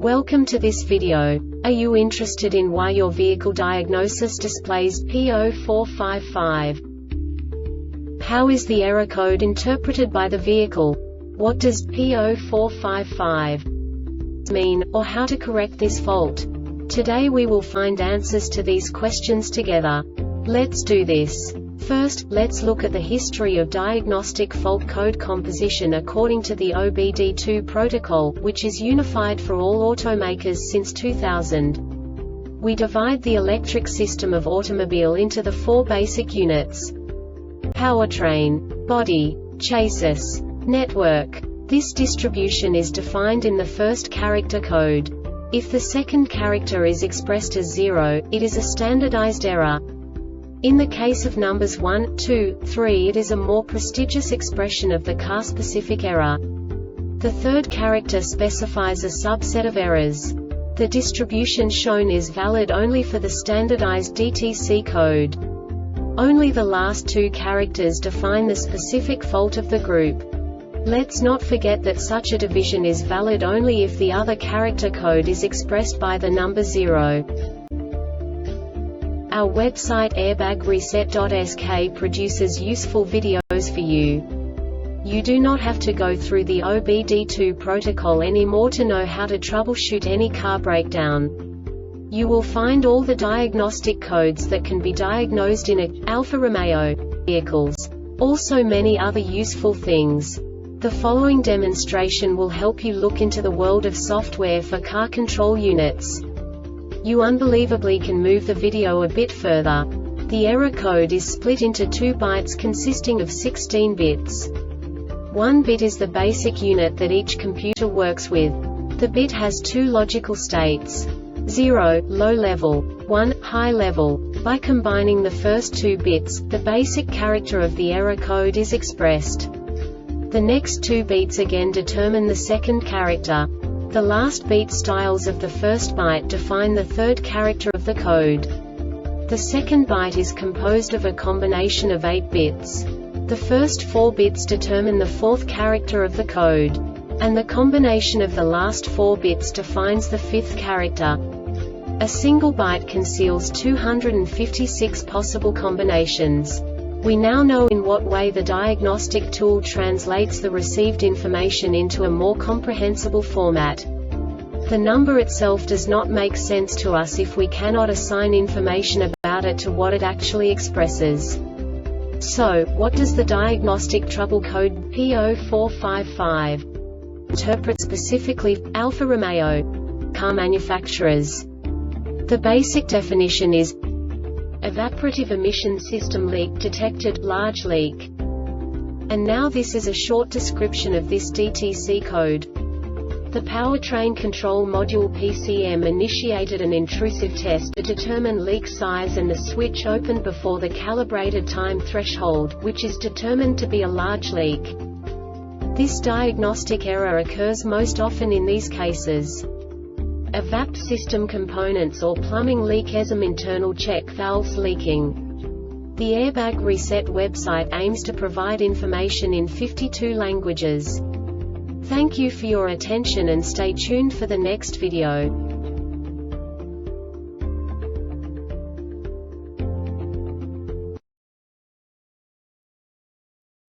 Welcome to this video. Are you interested in why your vehicle diagnosis displays P0455? How is the error code interpreted by the vehicle? What does P0455 mean, or how to correct this fault? Today we will find answers to these questions together. Let's do this. First, let's look at the history of diagnostic fault code composition according to the OBD2 protocol, which is unified for all automakers since 2000. We divide the electric system of automobile into the four basic units: powertrain, body, chassis, network. This distribution is defined in the first character code. If the second character is expressed as 0, it is a standardized error. In the case of numbers 1, 2, 3, it is a more prestigious expression of the car-specific error. The third character specifies a subset of errors. The distribution shown is valid only for the standardized DTC code. Only the last two characters define the specific fault of the group. Let's not forget that such a division is valid only if the other character code is expressed by the number 0. Our website airbagreset.sk produces useful videos for you. You do not have to go through the OBD2 protocol anymore to know how to troubleshoot any car breakdown. You will find all the diagnostic codes that can be diagnosed in Alfa-Romeo vehicles. Also many other useful things. The following demonstration will help you look into the world of software for car control units. You unbelievably can move the video a bit further. The error code is split into 2 bytes consisting of 16 bits. 1 bit is the basic unit that each computer works with. The bit has 2 logical states: 0, low level, 1, high level. By combining the first 2 bits, the basic character of the error code is expressed. The next 2 beats again determine the second character. The last beat styles of the first byte define the third character of the code. The second byte is composed of a combination of 8 bits. The first 4 bits determine the fourth character of the code. And the combination of the last 4 bits defines the fifth character. A single byte conceals 256 possible combinations. We now know in what way the diagnostic tool translates the received information into a more comprehensible format. The number itself does not make sense to us if we cannot assign information about it to what it actually expresses. So, what does the Diagnostic Trouble Code P0455 interpret specifically for Alfa-Romeo car manufacturers? The basic definition is evaporative emission system leak detected, large leak. And now this is a short description of this DTC code. The Powertrain Control Module PCM initiated an intrusive test to determine leak size, and the switch opened before the calibrated time threshold, which is determined to be a large leak. This diagnostic error occurs most often in these cases: evap system components or plumbing leak, ESM internal check valves leaking. The Airbag Reset website aims to provide information in 52 languages. Thank you for your attention and stay tuned for the next video.